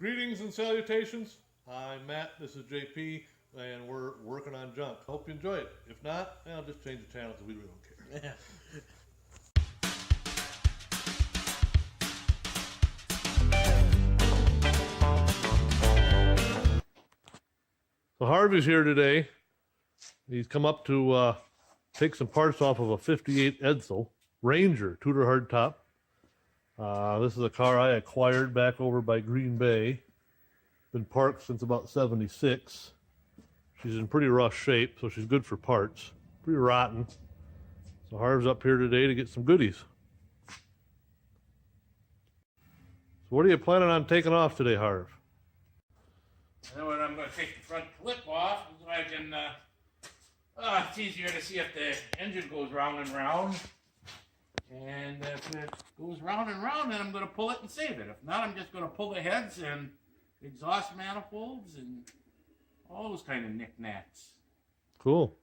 Greetings and salutations. I'm Matt, this is JP, and we're working on junk. Hope you enjoy it. If not, I'll just change the channel because we really don't care. So Harvey's here today. He's come up to take some parts off of a 58 Edsel Ranger Tudor hardtop. This is a car I acquired back over by Green Bay. Been parked since about 76. She's in pretty rough shape, so she's good for parts. Pretty rotten. So Harv's up here today to get some goodies. So what are you planning on taking off today, Harv? You know what, I'm going to take the front clip off so I can, it's easier to see if the engine goes round and round. And if it goes round and round, then I'm going to pull it and save it. If not, I'm just going to pull the heads and exhaust manifolds and all those kind of knickknacks. Cool.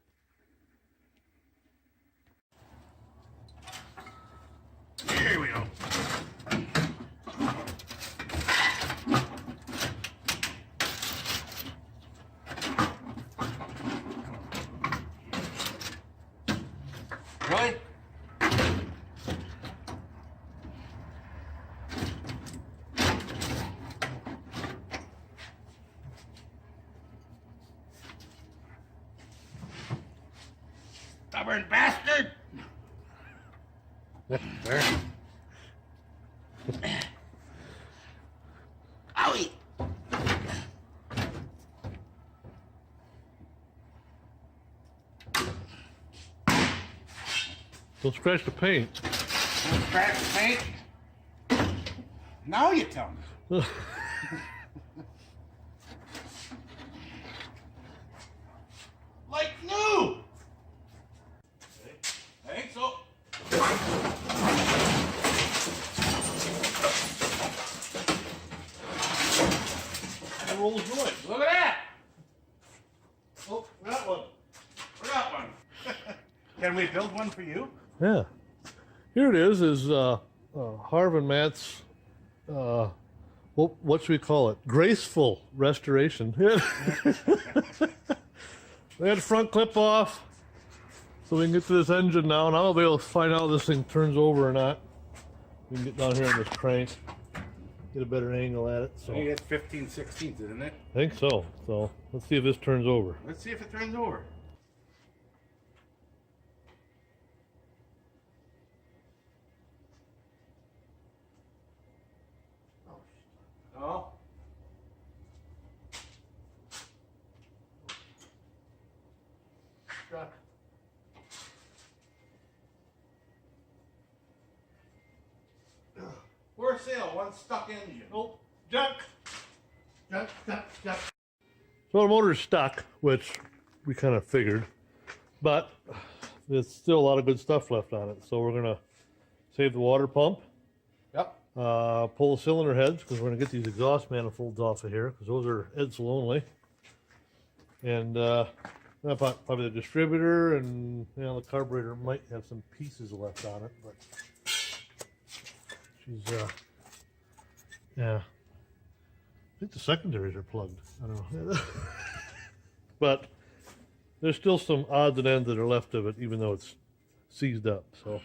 Here we go. Really? Stubborn bastard! There. Owie! Don't scratch the paint. Don't scratch the paint? Now you tell me. Like new! I think so. It rolls noise. Look at that! Oh, that one. We got one. Can we build one for you? Yeah. Here it is Harv and Matt's, what should we call it? Graceful restoration. They had the front clip off, so we can get to this engine now, and I'll be able to find out if this thing turns over or not. We can get down here on this crank, get a better angle at it. So I think it's 15/16, isn't it? I think so. So let's see if this turns over. Let's see if it turns over. Oh. Stuck. For sale, one stuck engine. Oh, junk. Junk. So the motor's stuck, which we kind of figured, but there's still a lot of good stuff left on it. So we're gonna save the water pump. Yep. Pull the cylinder heads because we're going to get these exhaust manifolds off of here because those are Edsel only. And probably the distributor and the carburetor might have some pieces left on it, but she's yeah. I think the secondaries are plugged. I don't know. But there's still some odds and ends that are left of it, even though it's seized up. So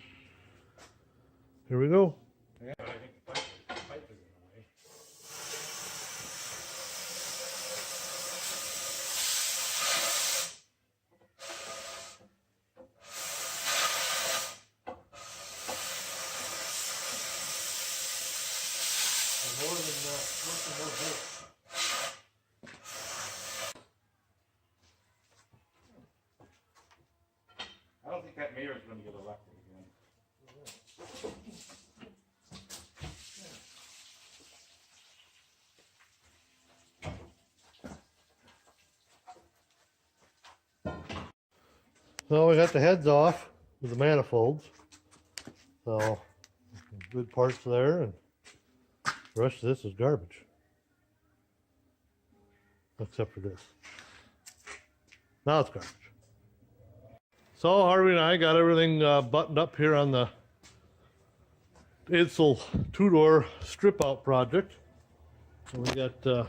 here we go. Yeah, I think the pipe is in the way. More bolts. I don't think that mirror is going to get elected again. So we got the heads off with the manifolds. So good parts there, and the rest of this is garbage. Except for this. Now it's garbage. So Harvey and I got everything buttoned up here on the Edsel two-door strip out project. So we got the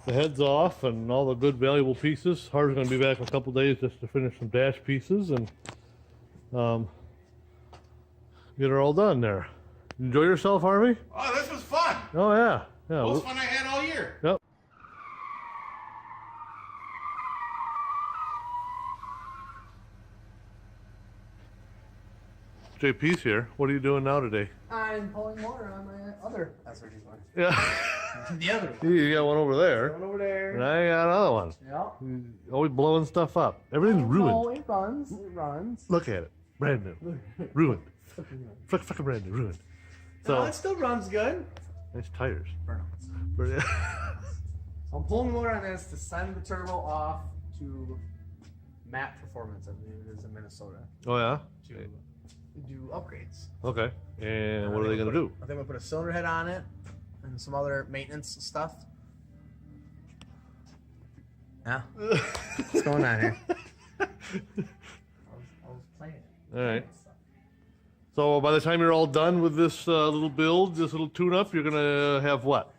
heads off and all the good valuable pieces. Harvey's going to be back in a couple days just to finish some dash pieces and get her all done there. Enjoy yourself, Harvey? Oh, this was fun. Oh yeah, yeah. Most fun I had all year. Yep. JP's here. What are you doing now today? I'm pulling more on my other SRG one. Yeah. The other one. You got one over there. One over there. And I got another one. Yeah. Always blowing stuff up. Everything's ruined. No, it runs. It runs. Look at it. Brand new. Ruined. Fucking brand new. Ruined. So No, it still runs good. nice tires. Burnouts. I'm pulling more on this to send the turbo off to Matt Performance, I believe it is in Minnesota, Oh yeah. to do upgrades. Okay. And what are they gonna do? I think I'm gonna put a cylinder head on it and some other maintenance stuff. Yeah. What's going on here? I was playing it. All right. So by the time you're all done with this little build, this little tune-up, you're gonna have what?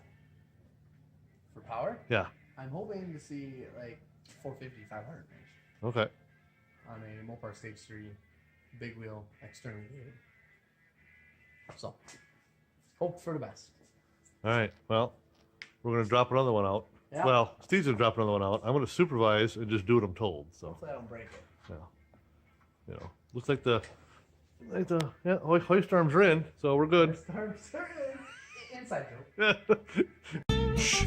For power? Yeah. I'm hoping to see like 450, 500 range Okay. on a Mopar Stage 3 big wheel externally gated. So, hope for the best. All right. Well, we're gonna drop another one out. Yeah. Well, Steve's gonna drop another one out. I'm gonna supervise and just do what I'm told. So, Hopefully I don't break it. you know, looks like the hoist arms are in, so we're good. Inside joke. Shh.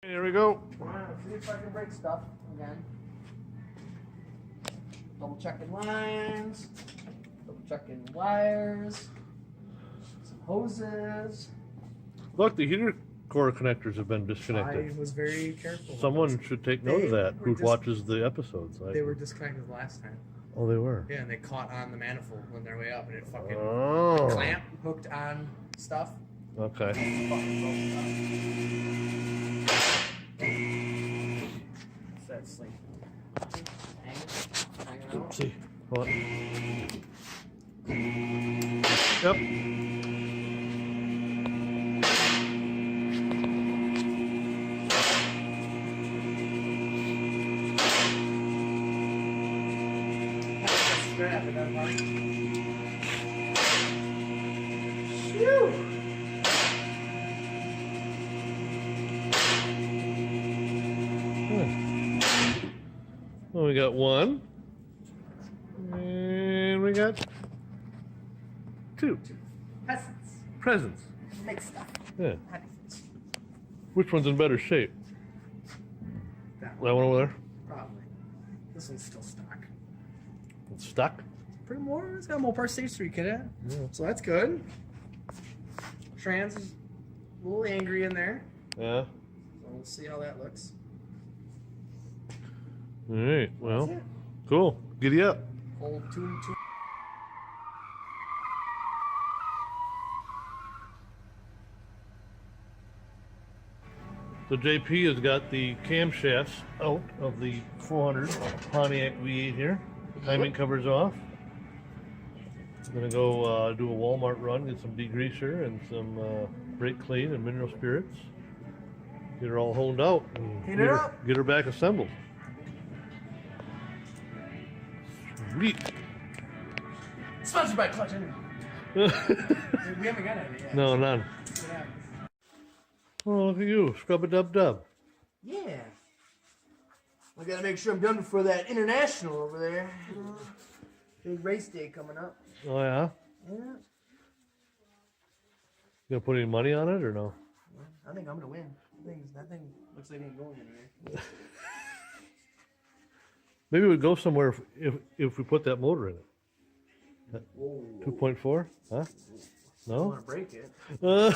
Here we go. See if I can break stuff again. Double checking lines, double checking wires, some hoses. Look, the heater core connectors have been disconnected. I was very careful. Someone should take note of They that were who just- watches the episodes. They were disconnected last time. Oh, they were. Yeah, and they caught on the manifold when they're way up, and it fucking Oh. clamp hooked on stuff. Okay. Fucking broke stuff. That's like hanging out. See. Hold on. Yep. Scrap it, that part. Well, we got one. And we got two. Peasants. Presents. Make stuff. Yeah. Happy face. Which one's in better shape? That one over there? Probably. This one's still stock. It's stuck? Pretty more. It's got a Mopar Stage 3 kit in it. Yeah. So that's good. Trans is a little angry in there. Yeah. So we'll see how that looks. All right. Well, That's it. cool. Giddy up. Old tune. So JP has got the camshafts out of the 400 Pontiac V8 here. Timing covers off. I'm gonna go do a Walmart run, get some degreaser and some brake clean and mineral spirits. Get her all honed out. And Heat get it her, up. Get her back assembled. Sweet. Sponsored by Clutch Energy. We haven't got any yet. No, none. Yeah. Oh, look at you, scrub-a-dub-dub. Yeah. I gotta make sure I'm done before that international over there. Big race day coming up. Oh yeah. Yeah. You gonna put any money on it or no? I think I'm gonna win. That thing looks like it ain't going anywhere. Maybe we'd go somewhere if we put that motor in it. Whoa. 2.4? Huh? I don't No? want to break it. Uh,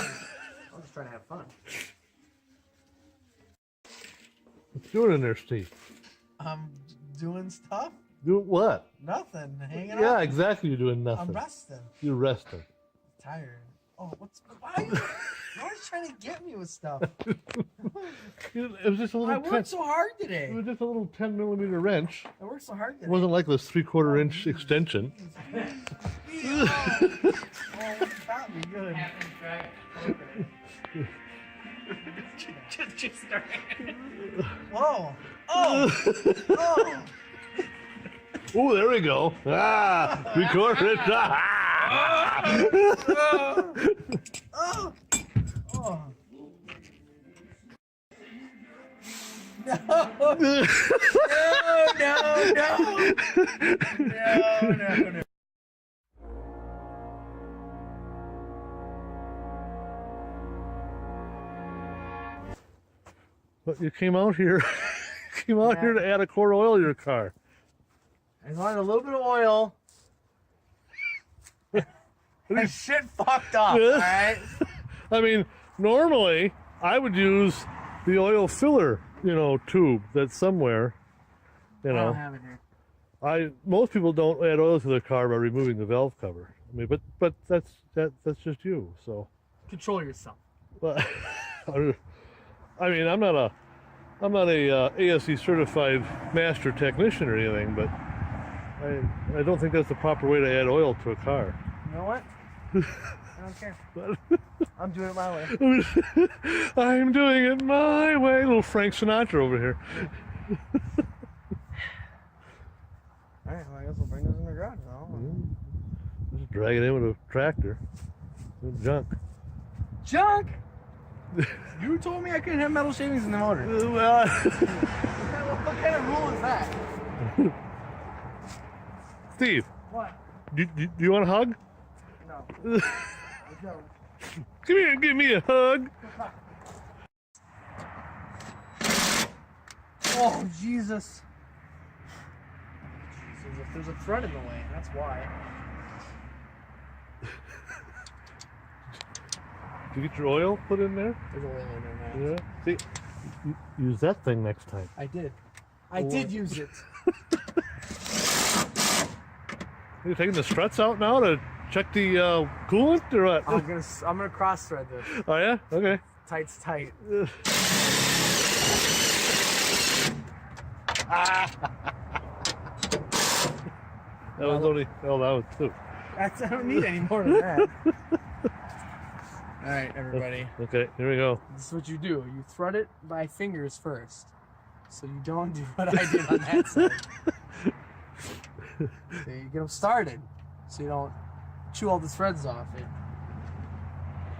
I'm just trying to have fun. what you doing in there, Steve? I'm doing stuff. Do what? Nothing. Hanging Yeah, out. exactly. You're doing I'm nothing. resting. You're resting. Tired. Oh, why are you always trying to get me with stuff? It was just a I little. worked so hard It today. was just a little 10mm wrench. I worked so hard It today. wasn't like this 3/4 inch extension. Oh, got me good. Happens, right? Okay. just start. Whoa. Oh. Oh. Oh, there we go. Ah, 3/4 inch. Ah. Oh. Oh. No. No. But you came out here. Came out here to add a quart of oil to your car. I wanted a little bit of oil. And shit fucked up, alright? I mean, normally I would use the oil filler, tube that's somewhere. I don't have it here. Most people don't add oil to their car by removing the valve cover. I mean, but that's just you. So, Control yourself. but I mean, I'm not a ASE certified master technician or anything, but I don't think that's the proper way to add oil to a car. You know what? I don't care. I'm doing it my way. I'm doing it my way. Little Frank Sinatra over here. Alright, well, I guess we'll bring this in the garage now. Just drag it in with a tractor. Junk. Junk! You told me I couldn't have metal shavings in the motor. Well, What kind of rule is that? Steve, What? do you want a hug? No. No. Come here and give me a hug. Oh, Jesus. Jesus, if there's a thread in the way, that's why. Did you get your oil put in there? There's oil in there now. Yeah. See, use that thing next time. I did. I did use it. Are you taking the struts out now to check the coolant or what? I'm gonna cross thread this. Oh yeah? Okay. Tight's tight. That was only, that was two. I don't need any more than that. Alright, everybody. Okay, here we go. This is what you do. You thread it by fingers first. So you don't do what I did on that side. So you get them started. So you don't chew all the threads off it.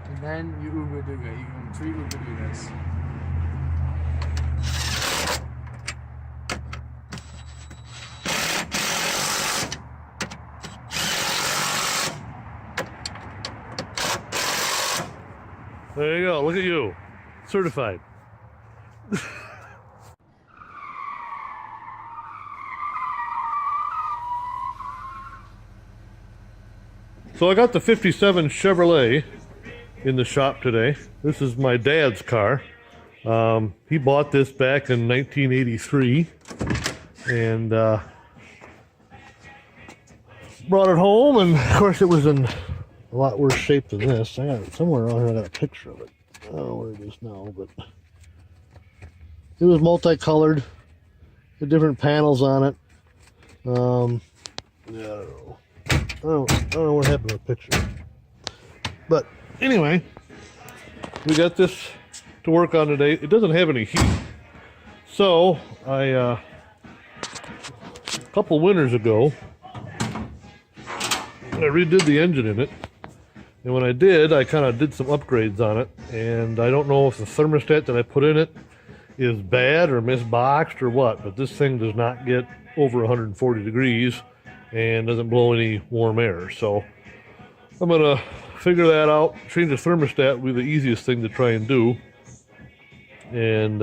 And then you ooga dooga. You can 3 ooga doogas. There you go. Look at you. Certified. So I got the 57 Chevrolet in the shop today. This is my dad's car. He bought this back in 1983 and brought it home, and of course it was in a lot worse shape than this. I got it somewhere around here. I got a picture of it. I don't know where it is now, but it was multicolored, with different panels on it. Yeah, I don't know what happened to the picture. But anyway, we got this to work on today. It doesn't have any heat. So a couple winters ago, I redid the engine in it. And when I did, I kind of did some upgrades on it. And I don't know if the thermostat that I put in it is bad or misboxed or what, but this thing does not get over 140 degrees and doesn't blow any warm air. So I'm gonna figure that out. Change the thermostat will be the easiest thing to try and do, and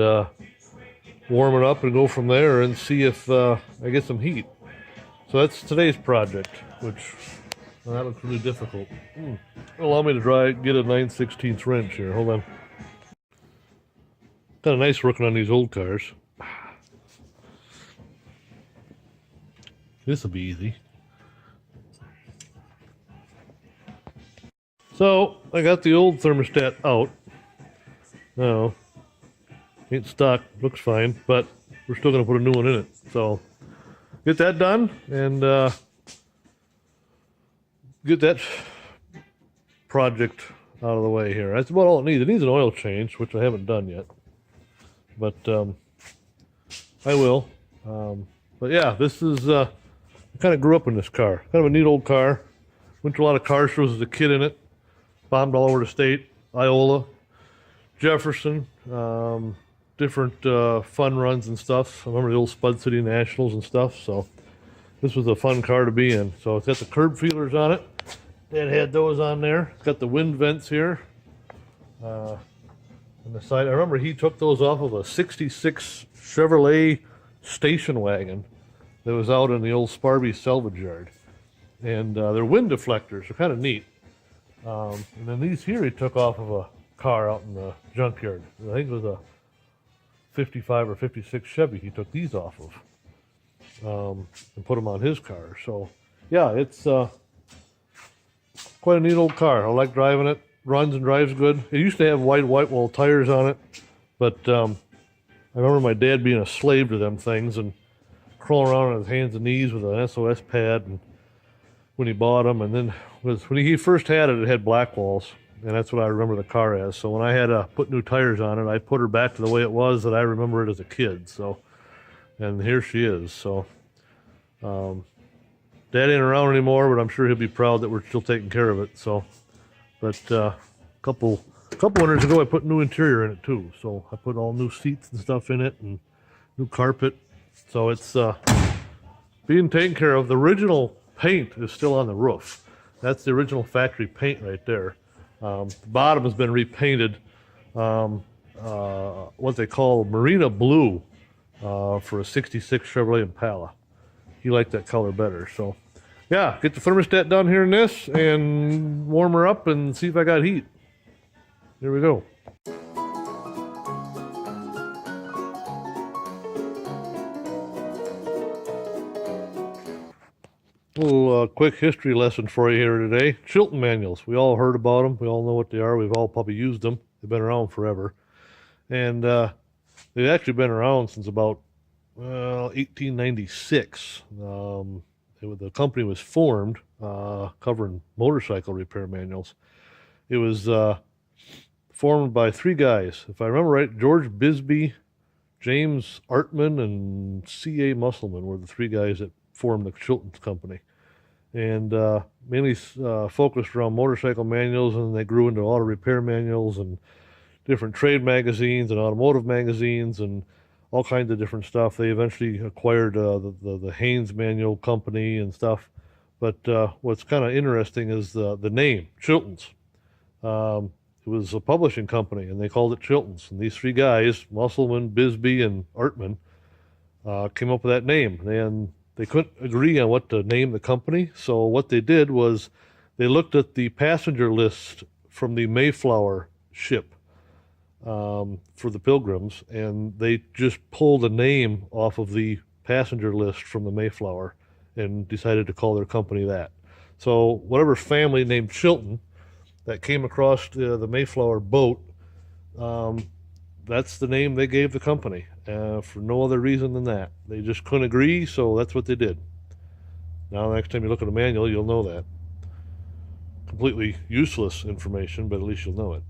warm it up and go from there and see if I get some heat. So that's today's project, which that looks really difficult. Allow me to get a 9/16 wrench here. Hold on. Kind of nice working on these old cars. This will be easy. So I got the old thermostat out. No, ain't stuck. Looks fine, but we're still going to put a new one in it. So get that done and get that project out of the way here. That's about all it needs. It needs an oil change, which I haven't done yet, but I will. But yeah, this is I kind of grew up in this car. Kind of a neat old car. Went to a lot of car shows as a kid in it. Bombed all over the state. Iola, Jefferson, different fun runs and stuff. I remember the old Spud City Nationals and stuff. So this was a fun car to be in. So it's got the curb feelers on it. Dad had those on there. It's got the wind vents here on the side. I remember he took those off of a 66 Chevrolet station wagon that was out in the old Sparby salvage yard. And they're wind deflectors. They're kind of neat. And then these here he took off of a car out in the junkyard. I think it was a 55 or 56 Chevy he took these off of and put them on his car. So yeah, it's quite a neat old car. I like driving it. Runs and drives good. It used to have white wall tires on it, but I remember my dad being a slave to them things and crawling around on his hands and knees with an SOS pad and when he bought them. And then when he first had it, it had black walls, and that's what I remember the car as. So when I had to put new tires on it, I put her back to the way it was that I remember it as a kid. So, and here she is. So Dad ain't around anymore, but I'm sure he'll be proud that we're still taking care of it. So, but a couple winters ago, I put new interior in it too. So I put all new seats and stuff in it and new carpet. So it's being taken care of. The original paint is still on the roof. That's the original factory paint right there. The bottom has been repainted what they call Marina Blue for a 66 Chevrolet Impala. He liked that color better. So yeah, get the thermostat down here in this and warm her up and see if I got heat. Here we go. Little quick history lesson for you here today. Chilton manuals. We all heard about them. We all know what they are. We've all probably used them. They've been around forever. And they've actually been around since about 1896. The company was formed covering motorcycle repair manuals. It was formed by three guys. If I remember right, George Bisbee, James Artman, and C.A. Musselman were the three guys that formed the Chilton Company. And mainly focused around motorcycle manuals, and they grew into auto repair manuals and different trade magazines and automotive magazines and all kinds of different stuff. They eventually acquired the Haynes Manual Company and stuff. But what's kind of interesting is the name, Chilton's. It was a publishing company, and they called it Chilton's. And these three guys, Musselman, Bisbee, and Artman, came up with that name. And they couldn't agree on what to name the company, so what they did was They looked at the passenger list from the Mayflower ship for the Pilgrims, and they just pulled a name off of the passenger list from the Mayflower and decided to call their company that. So whatever family named Chilton that came across the Mayflower boat, that's the name they gave the company for no other reason than that. They just couldn't agree, so that's what they did. Now, next time you look at a manual, you'll know that. Completely useless information, but at least you'll know it.